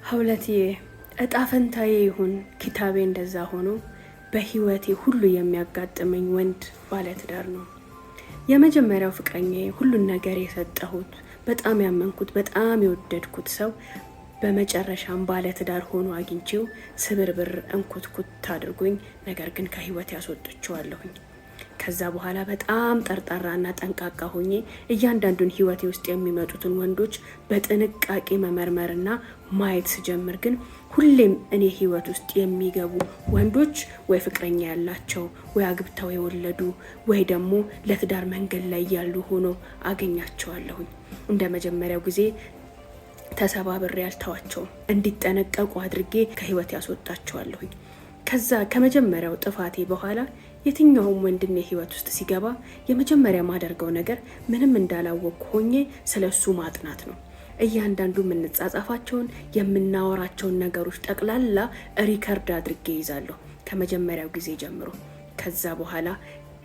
ሀውለቴ እጣ ፈንታዬ ይሁን ኪታቤ እንደዛ ሆኖ በህይወቴ ሁሉ የሚያጋጥመኝ ወንድ ባለትዳር ነው። የመጀመሪያው ፍቅረኛዬ ሁሉን ነገር የሰጠሁት በጣም ያመንኩት በጣም የወደድኩት ሰው በመጨረሻም ባለትዳር ሆኖ አግኝቼው ስብርብር እንኩትኩት አድርጎኝ ነገር ግን ከህይወት ያስወጥቼዋለሁኝ። ከዛ በኋላ በጣም ጠርጣራና ጠንቃቃ ሆኜ እያንዳንዱን ህይወቴ ውስጥ የሚመጡትን ወንዶች በጥንቃቄ መመርመርና ማየት ስጀምር ግን ሁሌም እኔ ህይወት ውስጥ የሚገቡ ወንዶች ወይ ፍቅረኛ ያላቸው ወይ አግብተው የወለዱ ወይ ደግሞ ለትዳር መንገድ ላይ ያሉ ሆኖ አገኛቸዋለሁኝ። እንደ መጀመሪያው ጊዜ ተሰባብሬ ያልተዋቸውም እንዲጠነቀቁ አድርጌ ከህይወት ያስወጣቸዋለሁኝ። ከዛ ከመጀመሪያው ጥፋቴ በኋላ የትኛውም ወንድኔ ህይወት ውስጥ ሲገባ የመጀመሪያ ማደርገው ነገር ምንም እንዳላወቅኩ ሆኜ ስለሱ ማጥናት ነው። እያንዳንዱ የምንጻጻፋቸውን የምናወራቸውን ነገሮች ጠቅላላ ሪከርድ አድርጌ ይዛለሁ ከመጀመሪያው ጊዜ ጀምሮ። ከዛ በኋላ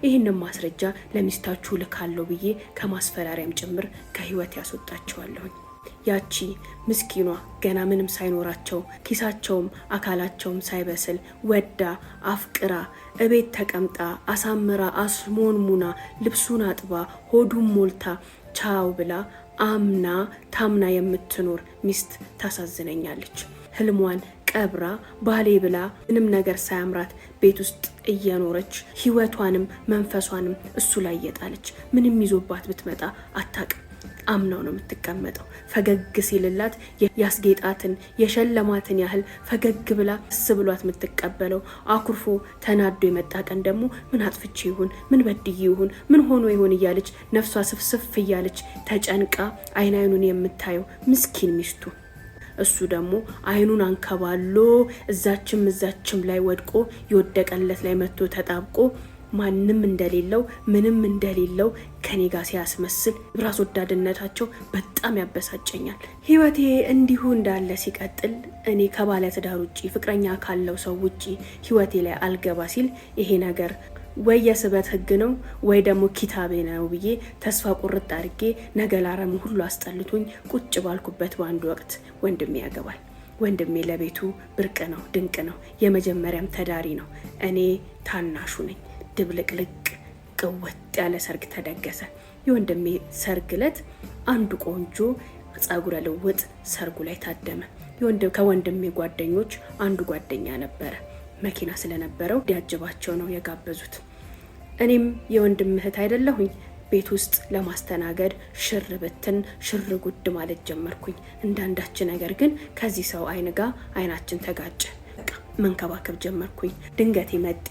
ይህንን ማስረጃ ለሚስታችሁ ልካለሁ ብዬ ከማስፈራሪያም ጭምር ከህይወት ያስወጣቸዋለሁኝ። ያቺ ምስኪኗ ገና ምንም ሳይኖራቸው ኪሳቸውም አካላቸውም ሳይበስል ወዳ አፍቅራ እቤት ተቀምጣ አሳምራ አስሞንሙና ልብሱን አጥባ ሆዱን ሞልታ ቻው ብላ አምና ታምና የምትኖር ሚስት ታሳዝነኛለች። ህልሟን ቀብራ ባሌ ብላ ምንም ነገር ሳያምራት ቤት ውስጥ እየኖረች ህይወቷንም መንፈሷንም እሱ ላይ እየጣለች ምንም ይዞባት ብትመጣ አታውቅም። አምናው ነው የምትቀመጠው። ፈገግ ሲልላት ያስጌጣትን የሸለማትን ያህል ፈገግ ብላ ስብሏት የምትቀበለው። አኩርፎ ተናዶ የመጣ ቀን ደግሞ ምን አጥፍቼ ይሁን ምን በድዬ ይሁን ምን ሆኖ ይሁን እያለች ነፍሷ ስፍስፍ እያለች ተጨንቃ አይኑን የምታየው ምስኪን ሚስቱ። እሱ ደግሞ አይኑን አንከባሎ እዛችም ላይ ወድቆ የወደቀለት ላይ መጥቶ ተጣብቆ ማንም እንደሌለው ምንም እንደሌለው ከኔ ጋር ሲያስመስል ራስ ወዳድነታቸው በጣም ያበሳጨኛል። ህይወቴ እንዲሁ እንዳለ ሲቀጥል እኔ ከባለትዳር ውጪ ፍቅረኛ ካለው ሰው ውጪ ህይወቴ ላይ አልገባ ሲል ይሄ ነገር ወይ የስበት ህግ ነው ወይ ደግሞ ኪታቤ ነው ብዬ ተስፋ ቁርጥ አድርጌ ነገላረም ሁሉ አስጠልቶኝ ቁጭ ባልኩበት በአንድ ወቅት ወንድሜ ያገባል። ወንድሜ ለቤቱ ብርቅ ነው፣ ድንቅ ነው፣ የመጀመሪያም ተዳሪ ነው። እኔ ታናሹ ነኝ። ድብልቅልቅ ቅወጥ ያለ ሰርግ ተደገሰ። የወንድሜ ሰርግ ዕለት አንዱ ቆንጆ ጸጉረ ልውጥ ሰርጉ ላይ ታደመ። ከወንድሜ ጓደኞች አንዱ ጓደኛ ነበረ። መኪና ስለነበረው ሊያጅባቸው ነው የጋበዙት። እኔም የወንድም እህት አይደለሁኝ ቤት ውስጥ ለማስተናገድ ሽር ብትን ሽር ጉድ ማለት ጀመርኩኝ። እንዳንዳች ነገር ግን ከዚህ ሰው አይን ጋር አይናችን ተጋጨ። በቃ መንከባከብ ጀመርኩኝ። ድንገት መጤ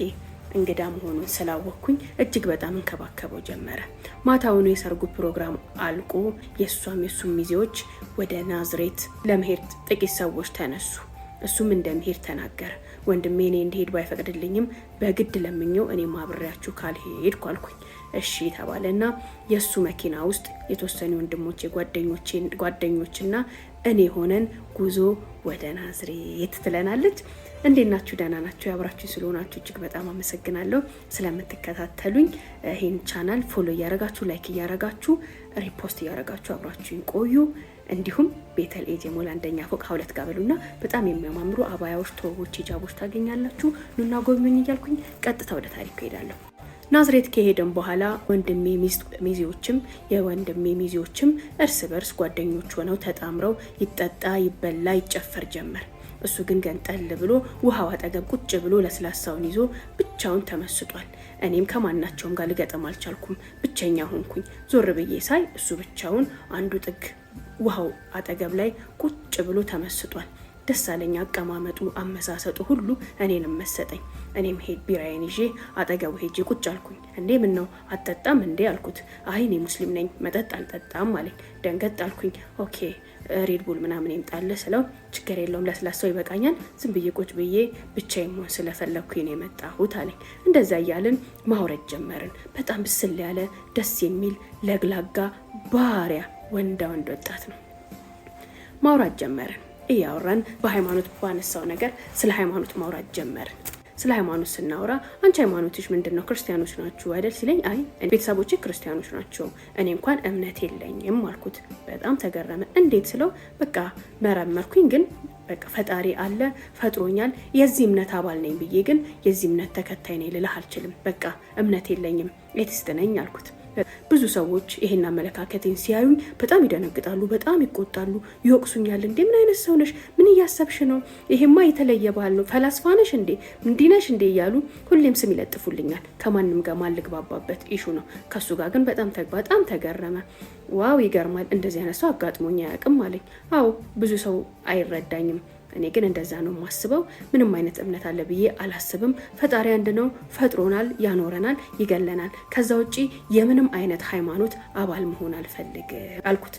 እንግዳ መሆኑን ስላወቅኩኝ እጅግ በጣም እንከባከበው ጀመረ። ማታውኑ የሰርጉ ፕሮግራም አልቆ የሱም ሚዜዎች ወደ ናዝሬት ለመሄድ ጥቂት ሰዎች ተነሱ። እሱም እንደሚሄድ ተናገረ። ወንድሜ እኔ እንድሄድ ባይፈቅድልኝም በግድ ለምኘው እኔ ማብሬያችሁ ካልሄድኩ አልኩኝ። እሺ ተባለና የሱ መኪና ውስጥ የተወሰኑ ወንድሞቼ ጓደኞችና እኔ ሆነን ጉዞ ወደ ናዝሬት ትለናለች። እንዴት ናችሁ? ደህና ናችሁ? ያብራችሁ ስለሆናችሁ እጅግ በጣም አመሰግናለሁ። ስለምትከታተሉኝ ይሄን ቻናል ፎሎ እያረጋችሁ ላይክ እያረጋችሁ ሪፖስት እያረጋችሁ አብራችሁኝ ቆዩ። እንዲሁም ቤተል ኤጀሞል አንደኛ ፎቅ 2 ጋር በሉና በጣም የሚያማምሩ አባያዎች፣ ቶቦች፣ ሂጃቦች ታገኛላችሁ። ኑና ጎብኙኝ እያልኩኝ ቀጥታ ወደ ታሪኩ ሄዳለሁ። ናዝሬት ከሄደን በኋላ ወንድሜ ሚዜዎችም እርስ በርስ ጓደኞች ሆነው ተጣምረው ይጠጣ ይበላ ይጨፈር ጀመር። እሱ ግን ገንጠል ብሎ ውሃው አጠገብ ቁጭ ብሎ ለስላሳውን ይዞ ብቻውን ተመስጧል። እኔም ከማናቸውም ጋር ልገጠም አልቻልኩም። ብቸኛ ሆንኩኝ። ዞር ብዬ ሳይ እሱ ብቻውን አንዱ ጥግ ውሃው አጠገብ ላይ ቁጭ ብሎ ተመስጧል። ደስ አለኝ። አቀማመጡ አመሳሰጡ ሁሉ እኔንም መሰጠኝ። እኔም ቢራዬን ይዤ አጠገቡ ሄጄ ቁጭ አልኩኝ። እንዴ ምን ነው አትጠጣም እንዴ አልኩት። አይ እኔ ሙስሊም ነኝ መጠጥ አልጠጣም አለኝ። ደንገጥ አልኩኝ። ኦኬ ሬድ ቡል ምናምን ይምጣለ ስለው ችግር የለውም ለስላሳው ይበቃኛል፣ ዝም ብዬ ቁጭ ብዬ ብቻዬን መሆን ስለፈለኩኝ ነው የመጣሁት አለኝ። እንደዛ እያልን ማውረድ ጀመርን። በጣም ብስል ያለ ደስ የሚል ለግላጋ ባሪያ ወንድ ወጣት ነው። ማውራት ጀመርን። እያወራን በሃይማኖት ባነሳው ነገር ስለ ሃይማኖት ማውራት ጀመርን። ስለ ሃይማኖት ስናወራ አንቺ ሃይማኖትሽ ምንድነው? ክርስቲያኖች ናችሁ አይደል ሲለኝ አይ ቤተሰቦቼ ክርስቲያኖች ናቸው፣ እኔ እንኳን እምነት የለኝም አልኩት። በጣም ተገረመ። እንዴት ስለው በቃ መረመርኩኝ፣ ግን በቃ ፈጣሪ አለ ፈጥሮኛል የዚህ እምነት አባል ነኝ ብዬ ግን የዚህ እምነት ተከታይ ነኝ ልልህ አልችልም። በቃ እምነት የለኝም ኤቲስት ነኝ አልኩት። ብዙ ሰዎች ይሄን አመለካከቴን ሲያዩኝ በጣም ይደነግጣሉ፣ በጣም ይቆጣሉ፣ ይወቅሱኛል። እንዴ ምን አይነት ሰው ነሽ? ምን እያሰብሽ ነው? ይሄማ የተለየ ባህል ነው፣ ፈላስፋ ነሽ እንዴ? እንዲህ ነሽ እንዴ? እያሉ ሁሌም ስም ይለጥፉልኛል። ከማንም ጋር ማልግባባበት ኢሹ ነው። ከሱ ጋር ግን በጣም ተገረመ። ዋው ይገርማል፣ እንደዚህ አይነት ሰው አጋጥሞኝ አያውቅም አለኝ። አዎ ብዙ ሰው አይረዳኝም፣ እኔ ግን እንደዛ ነው የማስበው። ምንም አይነት እምነት አለ ብዬ አላስብም። ፈጣሪ አንድ ነው፣ ፈጥሮናል፣ ያኖረናል፣ ይገለናል። ከዛ ውጪ የምንም አይነት ሃይማኖት አባል መሆን አልፈልግም አልኩት።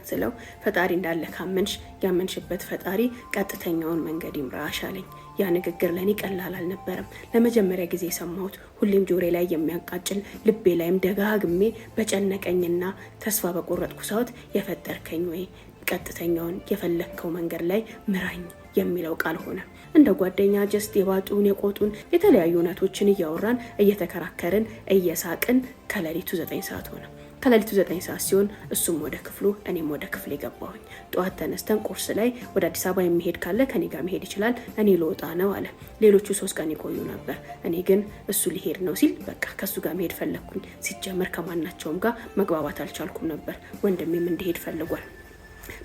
ስለው ፈጣሪ እንዳለ ካመንሽ ያመንሽበት ፈጣሪ ቀጥተኛውን መንገድ ይምራሽ አለኝ። ያ ንግግር ለኔ ቀላል አልነበረም። ለመጀመሪያ ጊዜ የሰማሁት ሁሌም ጆሬ ላይ የሚያቃጭል ልቤ ላይም ደጋግሜ በጨነቀኝና ተስፋ በቆረጥኩ ሰዓት የፈጠርከኝ ወይ ቀጥተኛውን የፈለከው መንገድ ላይ ምራኝ የሚለው ቃል ሆነ። እንደ ጓደኛ ጀስት የባጡን የቆጡን የተለያዩ እውነቶችን እያወራን እየተከራከርን እየሳቅን ከሌሊቱ 9 ሰዓት ሆነ። ከሌሊቱ 9 ሰዓት ሲሆን እሱም ወደ ክፍሉ እኔም ወደ ክፍሌ ገባሁኝ። ጠዋት ተነስተን ቁርስ ላይ ወደ አዲስ አበባ የሚሄድ ካለ ከኔ ጋር መሄድ ይችላል፣ እኔ ልወጣ ነው አለ። ሌሎቹ 3 ቀን ይቆዩ ነበር። እኔ ግን እሱ ሊሄድ ነው ሲል በቃ ከሱ ጋር መሄድ ፈለግኩኝ። ሲጀመር ከማናቸውም ጋር መግባባት አልቻልኩም ነበር። ወንድሜም እንዲሄድ ፈልጓል።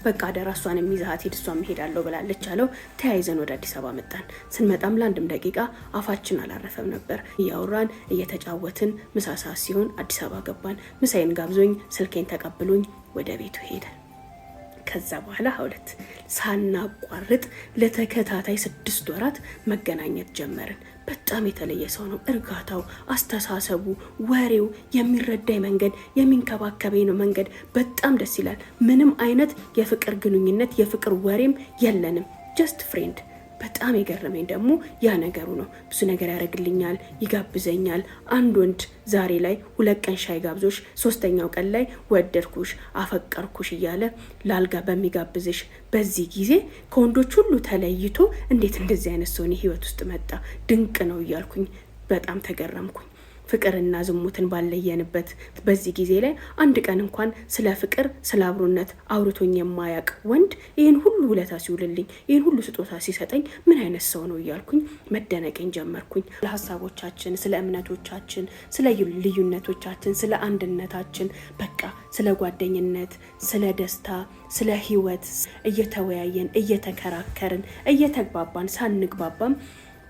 በቃ ደራሷን የሚዛት ሄድ እሷም ሄዳለሁ ብላለች አለው። ተያይዘን ወደ አዲስ አበባ መጣን። ስንመጣም ለአንድም ደቂቃ አፋችን አላረፈም ነበር። እያወራን እየተጫወትን ምሳ ሰዓት ሲሆን አዲስ አበባ ገባን። ምሳዬን ጋብዞኝ ስልኬን ተቀብሎኝ ወደ ቤቱ ሄደ። ከዛ በኋላ 2 ሳናቋርጥ ለተከታታይ 6 ወራት መገናኘት ጀመርን። በጣም የተለየ ሰው ነው። እርጋታው፣ አስተሳሰቡ፣ ወሬው፣ የሚረዳኝ መንገድ፣ የሚንከባከበኝ ነው መንገድ በጣም ደስ ይላል። ምንም አይነት የፍቅር ግንኙነት የፍቅር ወሬም የለንም። ጀስት ፍሬንድ። በጣም የገረመኝ ደግሞ ያ ነገሩ ነው። ብዙ ነገር ያደርግልኛል፣ ይጋብዘኛል። አንድ ወንድ ዛሬ ላይ 2 ቀን ሻይ ጋብዞሽ 3ኛው ቀን ላይ ወደድኩሽ፣ አፈቀርኩሽ እያለ ላልጋ በሚጋብዝሽ በዚህ ጊዜ ከወንዶች ሁሉ ተለይቶ እንዴት እንደዚህ አይነት ሰው ህይወት ውስጥ መጣ? ድንቅ ነው እያልኩኝ በጣም ተገረምኩኝ። ፍቅርና ዝሙትን ባለየንበት በዚህ ጊዜ ላይ አንድ ቀን እንኳን ስለ ፍቅር ስለ አብሮነት አውርቶኝ የማያውቅ ወንድ ይህን ሁሉ ውለታ ሲውልልኝ ይህን ሁሉ ስጦታ ሲሰጠኝ ምን አይነት ሰው ነው እያልኩኝ መደነቅን ጀመርኩኝ። ስለ ሀሳቦቻችን፣ ስለ እምነቶቻችን፣ ስለ ልዩነቶቻችን፣ ስለ አንድነታችን፣ በቃ ስለ ጓደኝነት፣ ስለ ደስታ፣ ስለ ህይወት እየተወያየን እየተከራከርን እየተግባባን ሳንግባባም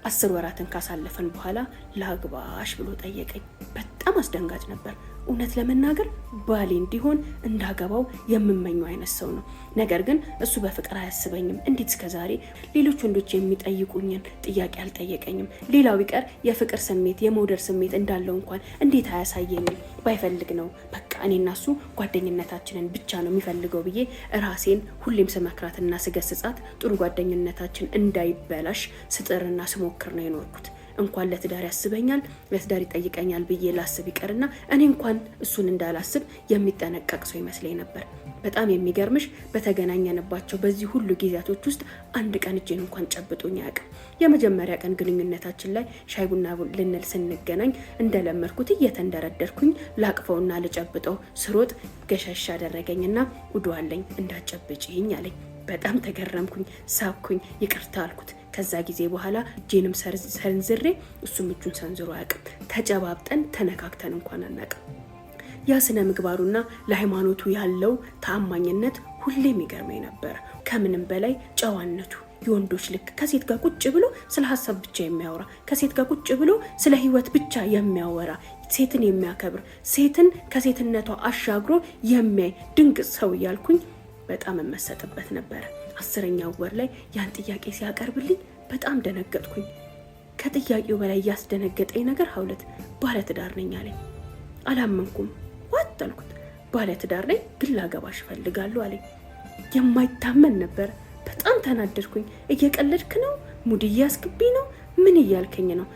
10 ወራትን ካሳለፈን በኋላ ላግባሽ ብሎ ጠየቀኝ። በጣም አስደንጋጭ ነበር። እውነት ለመናገር ባሌ እንዲሆን እንዳገባው የምመኘው አይነት ሰው ነው። ነገር ግን እሱ በፍቅር አያስበኝም። እንዴት እስከዛሬ ሌሎች ወንዶች የሚጠይቁኝን ጥያቄ አልጠየቀኝም? ሌላው ቢቀር የፍቅር ስሜት የመውደድ ስሜት እንዳለው እንኳን እንዴት አያሳየኝም? ባይፈልግ ነው በቃ እኔና እሱ ጓደኝነታችንን ብቻ ነው የሚፈልገው ብዬ ራሴን ሁሌም ስመክራትና ስገስጻት ጥሩ ጓደኝነታችን እንዳይበላሽ ስጥርና ስሞክር ነው የኖርኩት። እንኳን ለትዳር ያስበኛል ለትዳር ይጠይቀኛል ብዬ ላስብ ይቀርና እኔ እንኳን እሱን እንዳላስብ የሚጠነቀቅ ሰው ይመስለኝ ነበር። በጣም የሚገርምሽ በተገናኘንባቸው በዚህ ሁሉ ጊዜያቶች ውስጥ አንድ ቀን እጄን እንኳን ጨብጦኝ አያውቅም። የመጀመሪያ ቀን ግንኙነታችን ላይ ሻይ ቡና ልንል ስንገናኝ እንደለመድኩት እየተንደረደርኩኝ ላቅፈውና ልጨብጠው ስሮጥ ገሸሽ አደረገኝና ውዷለኝ እንዳጨብጭኝ አለኝ። በጣም ተገረምኩኝ፣ ሳብኩኝ፣ ይቅርታ አልኩት። ከዛ ጊዜ በኋላ ጄንም ሰንዝሬ እሱም እጁን ሰንዝሮ አያውቅም። ተጨባብጠን ተነካክተን እንኳን አናውቅም። ያ ስነ ምግባሩና ለሃይማኖቱ ያለው ተአማኝነት ሁሌም ይገርመኝ ነበር። ከምንም በላይ ጨዋነቱ፣ የወንዶች ልክ ከሴት ጋር ቁጭ ብሎ ስለ ሀሳብ ብቻ የሚያወራ ከሴት ጋር ቁጭ ብሎ ስለ ህይወት ብቻ የሚያወራ ሴትን የሚያከብር ሴትን ከሴትነቷ አሻግሮ የሚያይ ድንቅ ሰው እያልኩኝ በጣም እመሰጥበት ነበር። 10ኛው ወር ላይ ያን ጥያቄ ሲያቀርብልኝ በጣም ደነገጥኩኝ። ከጥያቄው በላይ ያስደነገጠኝ ነገር 2 ባለትዳር ነኝ አለኝ። አላመንኩም። ዋት አልኩት። ባለትዳር ነኝ ግን ላገባሽ ፈልጋለሁ አለኝ። የማይታመን ነበር። በጣም ተናደድኩኝ። እየቀለድክ ነው? ሙድ እያስክብኝ ነው? ምን እያልከኝ ነው?